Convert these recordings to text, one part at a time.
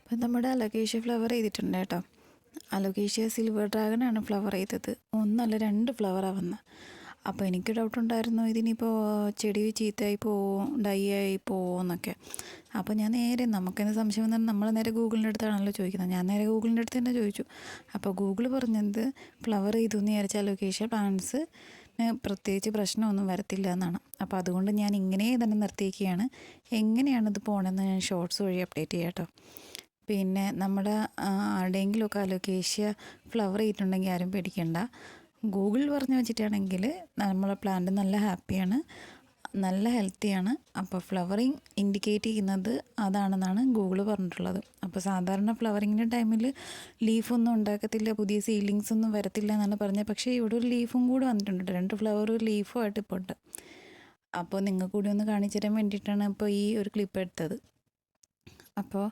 ഇപ്പം നമ്മുടെ Alocasia flower ചെയ്തിട്ടുണ്ട് കേട്ടോ. അലോക്കേഷ്യ സിൽവർ ഡ്രാഗനാണ് ഫ്ലവർ ചെയ്തത്. ഒന്നല്ല 2 ഫ്ലവറാണ് വന്നത്. അപ്പോൾ എനിക്ക് ഡൗട്ട് ഉണ്ടായിരുന്നു ഇതിനിപ്പോൾ ചെടി ചീത്തയായി പോവോ, ഡൈ ആയി പോവോ എന്നൊക്കെ. അപ്പോൾ ഞാൻ നേരെ നമുക്കെന്ത് സംശയം വന്നാൽ നമ്മൾ നേരെ ഗൂഗിളിൻ്റെ അടുത്താണല്ലോ ചോദിക്കുന്നത്. ഞാൻ നേരെ ഗൂഗിളിൻ്റെ അടുത്ത് തന്നെ ചോദിച്ചു. അപ്പോൾ ഗൂഗിൾ പറഞ്ഞത് ഫ്ലവർ ചെയ്തു എന്ന് വിചാരിച്ച അലോക്കേഷ്യ പ്ലാന്റ്സ് പ്രത്യേകിച്ച് പ്രശ്നമൊന്നും വരത്തില്ല എന്നാണ്. അപ്പോൾ അതുകൊണ്ട് ഞാൻ ഇങ്ങനെ തന്നെ നിർത്തിയിരിക്കുകയാണ്. എങ്ങനെയാണിത് പോകണമെന്ന് ഞാൻ ഷോർട്സ് വഴി അപ്ഡേറ്റ് ചെയ്യാം കേട്ടോ. പിന്നെ നമ്മുടെ ആരുടെയെങ്കിലുമൊക്കെ അലോക്കേഷ്യ ഫ്ലവർ ചെയ്തിട്ടുണ്ടെങ്കിൽ ആരും പേടിക്കണ്ട. ഗൂഗിൾ പറഞ്ഞു വെച്ചിട്ടാണെങ്കിൽ നമ്മളെ പ്ലാന്റ് നല്ല ഹാപ്പിയാണ്, നല്ല ഹെൽത്തിയാണ്. അപ്പോൾ ഫ്ലവറിങ് ഇൻഡിക്കേറ്റ് ചെയ്യുന്നത് അതാണെന്നാണ് ഗൂഗിൾ പറഞ്ഞിട്ടുള്ളത്. അപ്പോൾ സാധാരണ ഫ്ലവറിങ്ങിൻ്റെ ടൈമിൽ ലീഫൊന്നും ഉണ്ടാക്കത്തില്ല, പുതിയ സീലിങ്സ് ഒന്നും വരത്തില്ല എന്നാണ് പറഞ്ഞത്. പക്ഷേ ഇവിടെ ഒരു ലീഫും കൂടി വന്നിട്ടുണ്ട്. 2 ഫ്ലവർ ഒരു ലീഫും ആയിട്ട് ഇപ്പോൾ ഉണ്ട്. അപ്പോൾ നിങ്ങൾക്ക് കൂടി ഒന്ന് കാണിച്ചു തരാൻ വേണ്ടിയിട്ടാണ് ഇപ്പോൾ ഈ ഒരു ക്ലിപ്പ് എടുത്തത്. അപ്പോൾ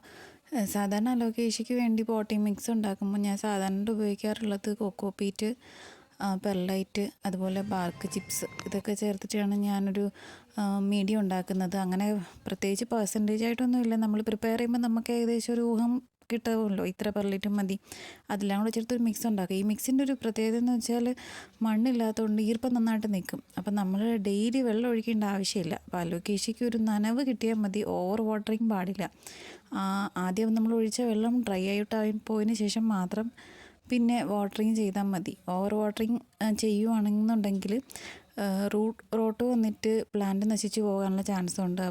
സാധാരണ അലോക്കേഷ്യയ്ക്ക് വേണ്ടി പോട്ടിംഗ് മിക്സ് ഉണ്ടാക്കുമ്പോൾ ഞാൻ സാധാരണ ഉപയോഗിക്കാറുള്ളത് കോക്കോപീറ്റ്, പെർലൈറ്റ്, അതുപോലെ ബാർക്ക് ചിപ്സ് ഇതൊക്കെ ചേർത്തിട്ടാണ് ഞാനൊരു മീഡിയം ഉണ്ടാക്കുന്നത്. അങ്ങനെ പ്രത്യേകിച്ച് പെർസെൻറ്റേജ് ആയിട്ടൊന്നുമില്ല. നമ്മൾ പ്രിപ്പയർ ചെയ്യുമ്പോൾ നമുക്ക് ഏകദേശം ഒരു ഊഹം കിട്ടുമല്ലോ, ഇത്ര പെർലൈറ്റും മതി. അതെല്ലാം കൂടെ ചേർത്തൊരു മിക്സ് ഉണ്ടാക്കുക. ഈ മിക്സിൻ്റെ ഒരു പ്രത്യേകത എന്ന് വെച്ചാൽ മണ്ണില്ലാത്തതുകൊണ്ട് ഈർപ്പം നന്നായിട്ട് നിൽക്കും. അപ്പം നമ്മൾ ഡെയിലി വെള്ളം ഒഴിക്കേണ്ട ആവശ്യമില്ല. അപ്പോൾ അലോക്കേഷ്യയ്ക്ക് ഒരു നനവ് കിട്ടിയാൽ മതി, ഓവർ വാട്ടറിങ് പാടില്ല. ആദ്യം നമ്മൾ ഒഴിച്ച വെള്ളം ഡ്രൈ ആയിട്ട് പോയതിന് ശേഷം മാത്രം പിന്നെ വാട്ടറിങ് ചെയ്താൽ മതി. ഓവർ വാട്ടറിങ് ചെയ്യുവാണെന്നുണ്ടെങ്കിൽ റോട്ട് വന്നിട്ട് പ്ലാന്റ് നശിച്ചു പോകാനുള്ള ചാൻസ് ഉണ്ട്.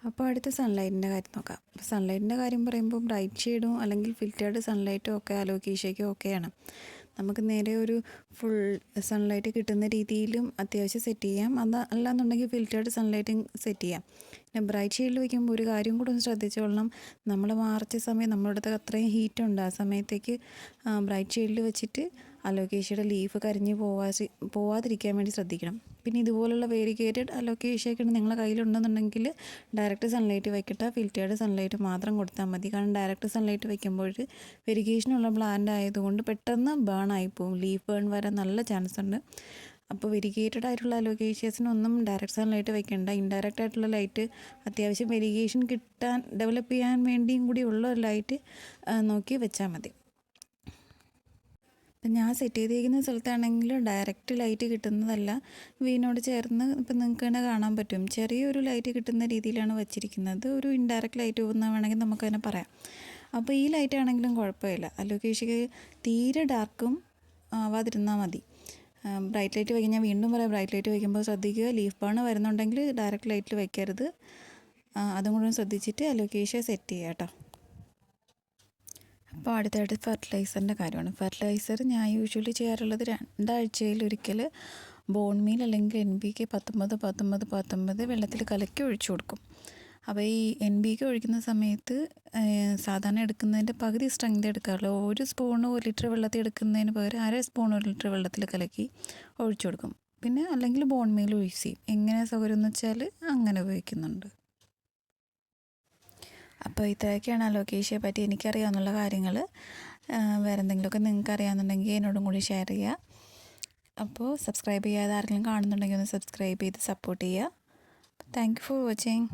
അപ്പോൾ അടുത്ത സൺലൈറ്റിൻ്റെ കാര്യം നോക്കാം. അപ്പോൾ സൺലൈറ്റിൻ്റെ കാര്യം പറയുമ്പോൾ ബ്രൈറ്റ് ഷെയ്ഡും അല്ലെങ്കിൽ ഫിൽറ്റേർഡ് സൺലൈറ്റും ഒക്കെ അലോക്കേഷ്യയ്ക്കും ഓക്കെയാണ്. നമുക്ക് നേരെ ഒരു ഫുൾ സൺലൈറ്റ് കിട്ടുന്ന രീതിയിലും അത്യാവശ്യം സെറ്റ് ചെയ്യാം. അല്ലാന്നുണ്ടെങ്കിൽ ഫിൽറ്റേർഡ് സൺലൈറ്റും സെറ്റ് ചെയ്യാം. പിന്നെ ബ്രൈറ്റ് ഷെയ്ഡിൽ വയ്ക്കുമ്പോൾ ഒരു കാര്യം കൂടെ ഒന്ന് ശ്രദ്ധിച്ചോളണം. നമ്മൾ മാർച്ച് സമയം നമ്മുടെ അടുത്ത് അത്രയും ഹീറ്റുണ്ട്. ആ സമയത്തേക്ക് ബ്രൈറ്റ് ഷെയ്ഡിൽ വെച്ചിട്ട് അലോക്കേഷ്യയുടെ ലീഫ് കരിഞ്ഞ് പോവാതിരിക്കാൻ വേണ്ടി ശ്രദ്ധിക്കണം. പിന്നെ ഇതുപോലുള്ള വേരിഗേറ്റഡ് അലോക്കേഷ്യയൊക്കെ നിങ്ങളുടെ കയ്യിലുണ്ടെന്നുണ്ടെങ്കിൽ ഡയറക്റ്റ് സൺലൈറ്റ് വയ്ക്കട്ടെ, ഫിൽറ്റേർഡ് സൺലൈറ്റ് മാത്രം കൊടുത്താൽ മതി. കാരണം ഡയറക്റ്റ് സൺലൈറ്റ് വയ്ക്കുമ്പോൾ വെരിഗേഷനുള്ള പ്ലാന്റ് ആയതുകൊണ്ട് പെട്ടെന്ന് ബേൺ ആയിപ്പോവും, ലീഫ് ബേൺ വരാൻ നല്ല ചാൻസ് ഉണ്ട്. അപ്പോൾ വെരിഗേറ്റഡ് ആയിട്ടുള്ള അലോക്കേഷ്യസിനൊന്നും ഡയറക്റ്റ് സൺലൈറ്റ് വയ്ക്കേണ്ട. ഇൻഡയറക്റ്റ് ആയിട്ടുള്ള ലൈറ്റ് അത്യാവശ്യം വെരിഗേഷൻ ഡെവലപ്പ് ചെയ്യാൻ വേണ്ടിയും കൂടി ഉള്ള ഒരു ലൈറ്റ് നോക്കി വെച്ചാൽ മതി. ഞാൻ സെറ്റ് ചെയ്തിരിക്കുന്ന സ്ഥലത്താണെങ്കിൽ ഡയറക്റ്റ് ലൈറ്റ് കിട്ടുന്നതല്ല, വീടിനോട് ചേർന്ന് ഇപ്പം നിങ്ങൾക്ക് തന്നെ കാണാൻ പറ്റും ചെറിയൊരു ലൈറ്റ് കിട്ടുന്ന രീതിയിലാണ് വച്ചിരിക്കുന്നത്. ഒരു ഇൻഡയറക്റ്റ് ലൈറ്റ് എന്ന് വേണമെങ്കിൽ നമുക്കതിനെ പറയാം. അപ്പോൾ ഈ ലൈറ്റ് ആണെങ്കിലും കുഴപ്പമില്ല. അലോക്കേഷ്യക്ക് തീരെ ഡാർക്കും ആവാതിരുന്നാൽ മതി. ബ്രൈറ്റ് ലൈറ്റ് വയ്ക്കാൻ ഞാൻ വീണ്ടും പറയാം, ബ്രൈറ്റ് ലൈറ്റ് വയ്ക്കുമ്പോൾ ശ്രദ്ധിക്കുക, ലീഫ് ബേൺ വരുന്നുണ്ടെങ്കിൽ ഡയറക്റ്റ് ലൈറ്റിൽ വയ്ക്കരുത്. അതും കൂടെ ശ്രദ്ധിച്ചിട്ട് അലോക്കേഷ്യ സെറ്റ് ചെയ്യുക കേട്ടോ. അപ്പോൾ അടുത്തായിട്ട് ഫെർട്ടിലൈസറിൻ്റെ കാര്യമാണ്. ഫെർട്ടിലൈസർ ഞാൻ യൂഷ്വലി ചെയ്യാറുള്ളത് 2 ആഴ്ചയിലൊരിക്കൽ ബോൺ മീൽ അല്ലെങ്കിൽ NPK 19-19-19 വെള്ളത്തിൽ കലക്കി ഒഴിച്ചു കൊടുക്കും. അപ്പോൾ ഈ NPK ഒഴിക്കുന്ന സമയത്ത് സാധാരണ എടുക്കുന്നതിൻ്റെ പകുതി സ്ട്രെങ്ത് എടുക്കാറുള്ളൂ. 1 സ്പൂൺ 1 ലിറ്റർ വെള്ളത്തിൽ എടുക്കുന്നതിന് പകരം 1/2 സ്പൂൺ 1 ലിറ്റർ വെള്ളത്തിൽ കലക്കി ഒഴിച്ചു കൊടുക്കും. പിന്നെ അല്ലെങ്കിൽ ബോൺ മീൽ യൂസ് ചെയ്യും. എങ്ങനെ സൗകര്യം എന്ന് വെച്ചാൽ അങ്ങനെ ഉപയോഗിക്കുന്നുണ്ട്. അപ്പോൾ ഇത്രയൊക്കെയാണ് അലോക്കേഷ്യയെ പറ്റി എനിക്കറിയാവുന്ന കാര്യങ്ങൾ. വേറെ എന്തെങ്കിലുമൊക്കെ നിങ്ങൾക്ക് അറിയാമെന്നുണ്ടെങ്കിൽ എന്നോടും കൂടി ഷെയർ ചെയ്യുക. അപ്പോൾ സബ്സ്ക്രൈബ് ചെയ്യാതെ ആരെങ്കിലും കാണുന്നുണ്ടെങ്കിൽ ഒന്ന് സബ്സ്ക്രൈബ് ചെയ്ത് സപ്പോർട്ട് ചെയ്യുക. Thank you for watching.